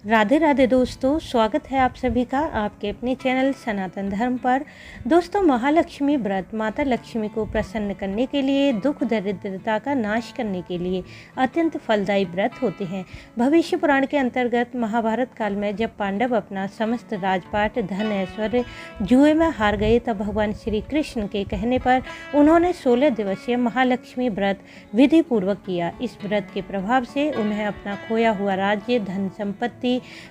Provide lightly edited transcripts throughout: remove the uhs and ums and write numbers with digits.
राधे राधे दोस्तों, स्वागत है आप सभी का आपके अपने चैनल सनातन धर्म पर। दोस्तों, महालक्ष्मी व्रत माता लक्ष्मी को प्रसन्न करने के लिए, दुख दरिद्रता का नाश करने के लिए अत्यंत फलदायी व्रत होते हैं। भविष्य पुराण के अंतर्गत महाभारत काल में जब पांडव अपना समस्त राजपाट, धन, ऐश्वर्य जुए में हार गए, तब भगवान श्री कृष्ण के कहने पर उन्होंने 16 दिवसीय महालक्ष्मी व्रत विधि पूर्वक किया। इस व्रत के प्रभाव से उन्हें अपना खोया हुआ राज्य, धन, संपत्ति,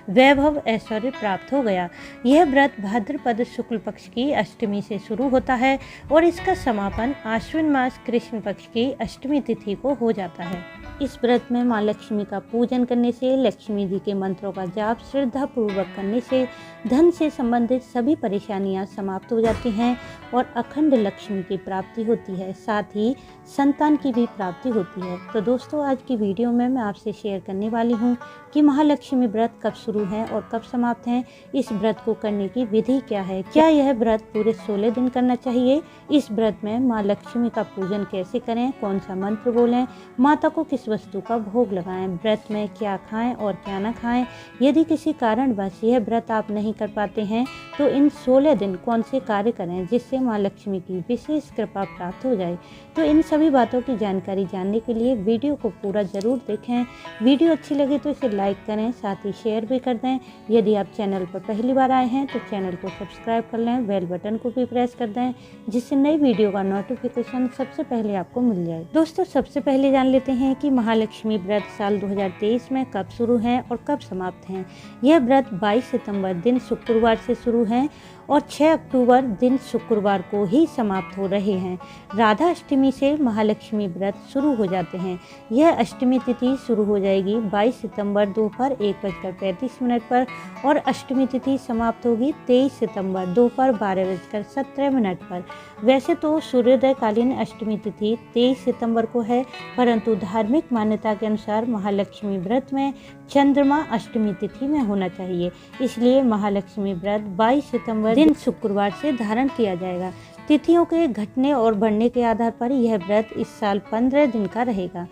वैभव, ऐश्वर्य प्राप्त हो गया। यह व्रत भाद्रपद शुक्ल पक्ष की अष्टमी से शुरू होता है और इसका समापन आश्विन मास कृष्ण पक्ष की अष्टमी तिथि को हो जाता है। इस व्रत में माँ लक्ष्मी का पूजन करने से, लक्ष्मी जी के मंत्रों का जाप श्रद्धा पूर्वक करने से धन से संबंधित सभी परेशानियां समाप्त हो जाती हैं और अखंड लक्ष्मी की प्राप्ति होती है। साथ ही संतान की भी प्राप्ति होती है। तो दोस्तों, आज की वीडियो में मैं आपसे शेयर करने वाली हूँ कि महालक्ष्मी व्रत कब शुरू है और कब समाप्त है। इस व्रत को करने की विधि क्या है, क्या यह व्रत पूरे 16 दिन करना चाहिए, इस व्रत में माँ लक्ष्मी का पूजन कैसे करें, कौन सा मंत्र बोलें, माता को किस वस्तु का भोग लगाएं, व्रत में क्या खाएं और क्या ना खाएं। यदि किसी कारणवश यह व्रत आप नहीं कर पाते हैं तो इन 16 दिन कौन से कार्य करें जिससे माँ लक्ष्मी की विशेष कृपा प्राप्त हो जाए। तो इन सभी बातों की जानकारी जानने के लिए वीडियो को पूरा जरूर देखें। वीडियो अच्छी लगे तो इसे लाइक करें, साथ ही शेयर भी कर दें। यदि आप चैनल पर पहली बार आए हैं तो चैनल को सब्सक्राइब कर लें, बेल बटन को भी प्रेस कर दें जिससे नई वीडियो का नोटिफिकेशन सबसे पहले आपको मिल जाए। दोस्तों, सबसे पहले जान लेते हैं कि महालक्ष्मी व्रत साल 2023 में कब शुरू है और कब समाप्त है। यह व्रत 22 सितंबर दिन शुक्रवार से शुरू है और 6 अक्टूबर दिन शुक्रवार को ही समाप्त हो रहे हैं। राधा अष्टमी से महालक्ष्मी व्रत शुरू हो जाते हैं। यह अष्टमी तिथि शुरू हो जाएगी 22 सितंबर दोपहर 1:35 पर और अष्टमी तिथि समाप्त होगी 23 सितंबर दोपहर 12:17 पर। वैसे तो सूर्योदय कालीन अष्टमी तिथि 23 सितंबर को है, परंतु धार्मिक मान्यता के अनुसार महालक्ष्मी व्रत में चंद्रमा अष्टमी तिथि में होना चाहिए। इसलिए महालक्ष्मी व्रत 22 सितंबर दिन शुक्रवार से धारण किया जाएगा। तिथियों के घटने और बढ़ने के आधार पर यह व्रत इस साल 15 दिन का रहेगा।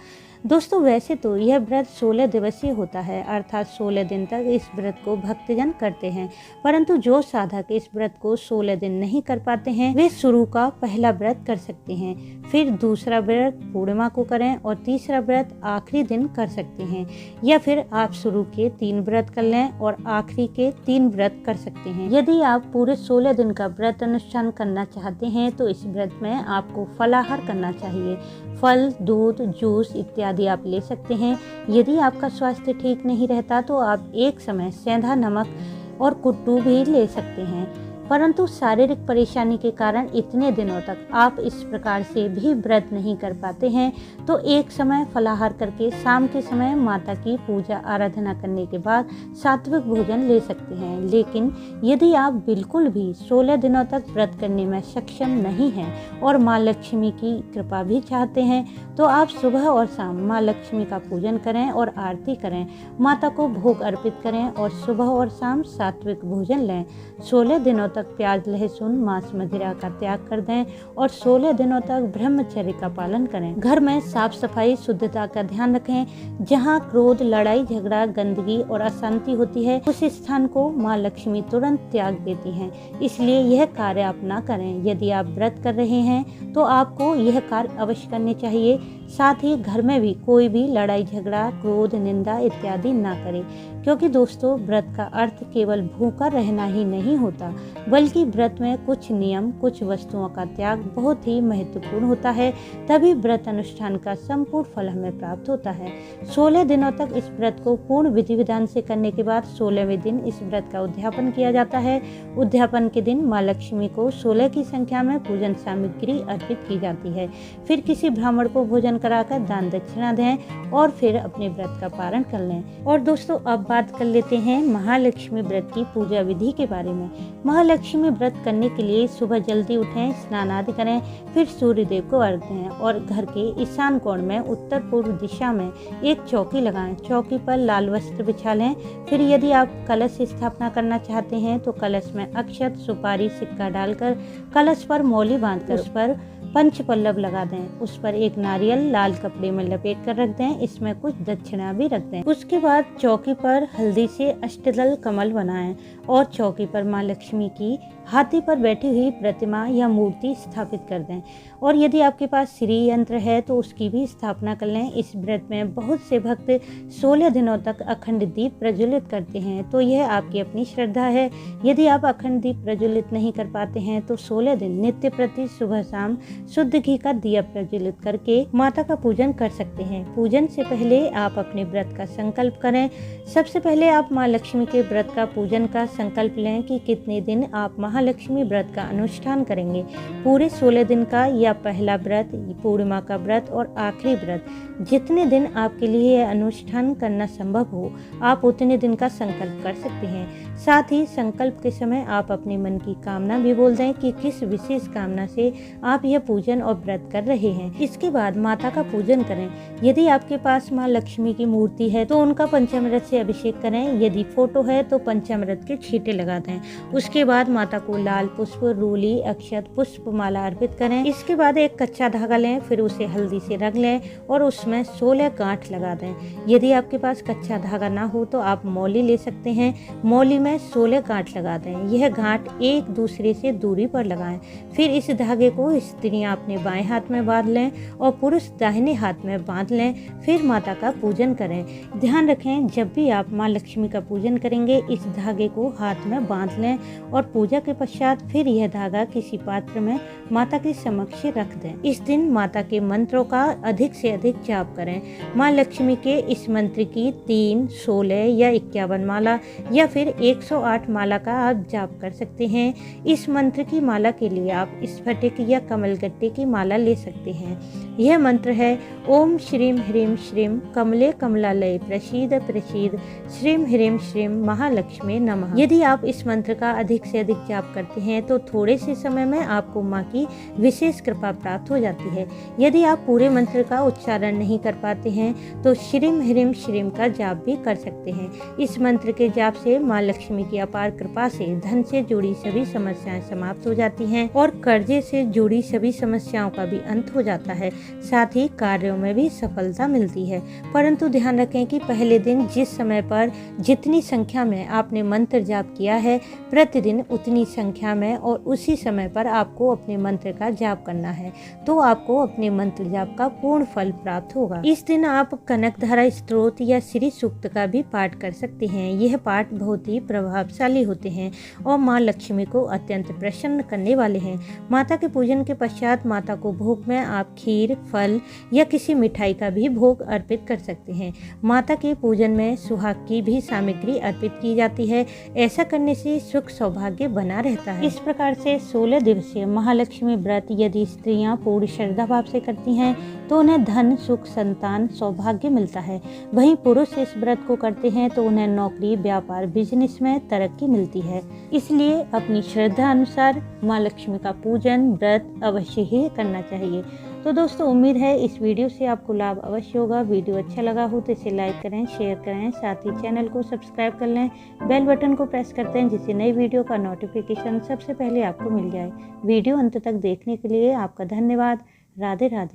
दोस्तों, वैसे तो यह व्रत 16 दिवसीय होता है, अर्थात 16 दिन तक इस व्रत को भक्तजन करते हैं। परंतु जो साधक इस व्रत को 16 दिन नहीं कर पाते हैं वे शुरू का पहला व्रत कर सकते हैं, फिर दूसरा व्रत पूर्णिमा को करें और तीसरा व्रत आखिरी दिन कर सकते हैं, या फिर आप शुरू के 3 व्रत कर लें और आखिरी के 3 व्रत कर सकते हैं। यदि आप पूरे 16 दिन का व्रत अनुष्ठान करना चाहते हैं तो इस व्रत में आपको फलाहार करना चाहिए। फल, दूध, जूस इत्यादि आप ले सकते हैं। यदि आपका स्वास्थ्य ठीक नहीं रहता तो आप एक समय सेंधा नमक और कुट्टू भी ले सकते हैं। परंतु शारीरिक परेशानी के कारण इतने दिनों तक आप इस प्रकार से भी व्रत नहीं कर पाते हैं तो एक समय फलाहार करके शाम के समय माता की पूजा आराधना करने के बाद सात्विक भोजन ले सकते हैं। लेकिन यदि आप बिल्कुल भी 16 दिनों तक व्रत करने में सक्षम नहीं हैं और माँ लक्ष्मी की कृपा भी चाहते हैं तो आप सुबह और शाम माँ लक्ष्मी का पूजन करें और आरती करें, माता को भोग अर्पित करें और सुबह और शाम सात्विक भोजन लें। 16 दिनों तक प्याज, लहसुन, मांस, मदिरा का त्याग कर दें और 16 दिनों तक ब्रह्मचर्य का पालन करें। घर में साफ सफाई, शुद्धता का ध्यान रखें। जहां क्रोध, लड़ाई झगड़ा, गंदगी और अशांति होती है उस स्थान को माँ लक्ष्मी तुरंत त्याग देती हैं। इसलिए यह कार्य आप ना करें। यदि आप व्रत कर रहे हैं तो आपको यह कार्य अवश्य करने चाहिए। साथ ही घर में भी कोई भी लड़ाई झगड़ा, क्रोध, निंदा इत्यादि ना करें, क्योंकि दोस्तों, व्रत का अर्थ केवल भूखा रहना ही नहीं होता, बल्कि व्रत में कुछ नियम, कुछ वस्तुओं का त्याग बहुत ही महत्वपूर्ण होता है। तभी व्रत अनुष्ठान का संपूर्ण फल हमें प्राप्त होता है। 16 दिनों तक इस व्रत को पूर्ण विधि विधान से करने के बाद 16वें दिन इस व्रत का उद्यापन किया जाता है। उद्यापन के दिन माँ लक्ष्मी को 16 की संख्या में पूजन सामग्री अर्पित की जाती है। फिर किसी ब्राह्मण को भोजन कराकर दान दक्षिणा दें और फिर अपने व्रत का पारण कर लें। और दोस्तों, अब बात कर लेते हैं महालक्ष्मी व्रत की पूजा विधि के बारे में। महालक्ष्मी व्रत करने के लिए सुबह जल्दी उठें, स्नान आदि करें, फिर सूर्य देव को अर्घ्य दें और घर के ईशान कोण में उत्तर पूर्व दिशा में एक चौकी लगाएं। चौकी पर लाल वस्त्र बिछा लें। फिर यदि आप कलश स्थापना करना चाहते हैं तो कलश में अक्षत, सुपारी, सिक्का डालकर कलश पर मौली बांधकर उस पर पंचपल्लव लगा दें। उस पर एक नारियल लाल कपड़े में लपेट कर रख दें। इसमें कुछ दक्षिणा भी रख दें। उसके बाद चौकी पर हल्दी से अष्टदल कमल बनाएं और चौकी पर माँ लक्ष्मी की हाथी पर बैठी हुई प्रतिमा या मूर्ति स्थापित कर दें। और यदि आपके पास श्री यंत्र है तो उसकी भी स्थापना कर लें। इस व्रत में बहुत से भक्त 16 दिनों तक अखंड दीप प्रज्वलित करते हैं, तो यह आपकी अपनी श्रद्धा है। यदि आप अखंड दीप प्रज्वलित नहीं कर पाते हैं तो 16 दिन नित्य प्रति सुबह शाम शुद्ध घी का दिया प्रज्वलित करके माता का पूजन कर सकते हैं। पूजन से पहले आप अपने व्रत का संकल्प करें। सबसे पहले आप माँ लक्ष्मी के व्रत का पूजन का संकल्प लें कि कितने दिन आप महालक्ष्मी व्रत का अनुष्ठान करेंगे। पूरे 16 दिन का या पहला व्रत, पूर्णिमा का व्रत और आखिरी व्रत, जितने दिन आपके लिए अनुष्ठान करना संभव हो आप उतने दिन का संकल्प कर सकते हैं। साथ ही संकल्प के समय आप अपने मन की कामना भी बोल दें कि किस विशेष कामना से आप यह पूजन और व्रत कर रहे हैं। इसके बाद माता का पूजन करें। यदि आपके पास माँ लक्ष्मी की मूर्ति है तो उनका पंचामृत से अभिषेक करें। यदि फोटो है तो पंचामृत के छींटे लगा दें। उसके बाद माता को लाल पुष्प, रूली, अक्षत, पुष्प माला अर्पित करें। इसके बाद एक कच्चा धागा लें, फिर उसे हल्दी से रंग लें और उसमें 16 गांठ लगा दें। यदि आपके पास कच्चा धागा ना हो तो आप मौली ले सकते हैं। मौली में 16 गांठ लगा दें। यह गांठ एक दूसरे से दूरी पर लगाएं। फिर इस धागे को स्त्रियां अपने बाएं हाथ में बांध लें और पुरुष दाहिने हाथ में बांध लें। फिर माता का पूजन करें। ध्यान रखें, जब भी आप माँ लक्ष्मी का पूजन करेंगे इस धागे को हाथ में बांध लें और पूजा के पश्चात फिर यह धागा किसी पात्र में माता के समक्ष रख दें। इस दिन माता के मंत्रों का अधिक से अधिक जाप करें। माँ लक्ष्मी के इस मंत्र की 3, 16 या 51 माला या फिर 108 माला का आप जाप कर सकते हैं। इस मंत्र की माला के लिए आप स्फटिक या कमलगट्टे की माला ले सकते हैं। यह मंत्र है ओम श्रीम ह्रीम श्रीम कमले कमलालय प्रसीद प्रसीद श्रीम ह्रीम श्रीम महालक्ष्मी नमः। यदि आप इस मंत्र का अधिक से अधिक जाप करते हैं तो थोड़े से समय में आपको माँ की विशेष कृपा प्राप्त हो जाती है। यदि आप पूरे मंत्र का उच्चारण नहीं कर पाते हैं तो श्रीम ह्रीम श्रीम का जाप भी कर सकते हैं। इस मंत्र के जाप से माँ लक्ष्मी की अपार कृपा से धन से जुड़ी सभी समस्याएं समाप्त हो जाती हैं और कर्जे से जुड़ी सभी समस्याओं का भी अंत हो जाता है। साथ ही कार्यों में भी सफलता मिलती है। परंतु ध्यान रखें कि पहले दिन जिस समय पर जितनी संख्या में आपने मंत्र जाप किया है प्रतिदिन उतनी संख्या में और उसी समय पर आपको अपने मंत्र का जाप करना है, तो आपको अपने मंत्र जाप का पूर्ण फल प्राप्त होगा। इस दिन आप कनकधारा स्तोत्र या श्री सूक्त का भी पाठ कर सकते हैं। यह पाठ बहुत ही प्रभावशाली होते हैं और माँ लक्ष्मी को अत्यंत प्रसन्न करने वाले हैं। माता के पूजन के पश्चात माता को भोग में आप खीर, फल या किसी मिठाई का भी भोग अर्पित कर सकते हैं। माता के पूजन में सुहाग की भी सामग्री अर्पित की जाती है। ऐसा करने से सुख सौभाग्य बना रहता है। इस प्रकार से 16 दिवसीय महालक्ष्मी व्रत यदि स्त्रियां पूरी श्रद्धा भाव से करती हैं तो उन्हें धन, सुख, संतान, सौभाग्य मिलता है। वहीं पुरुष इस व्रत को करते हैं तो उन्हें नौकरी, व्यापार, बिजनेस में तरक्की मिलती है। इसलिए अपनी श्रद्धा अनुसार माँ लक्ष्मी का पूजन व्रत अवश्य ही करना चाहिए। तो दोस्तों, उम्मीद है इस वीडियो से आपको लाभ अवश्य होगा। वीडियो अच्छा लगा हो तो इसे लाइक करें, शेयर करें, साथ ही चैनल को सब्सक्राइब कर लें। बेल बटन को प्रेस करते हैं जिससे नई वीडियो का नोटिफिकेशन सबसे पहले आपको मिल जाए। वीडियो अंत तक देखने के लिए आपका धन्यवाद। राधे राधे।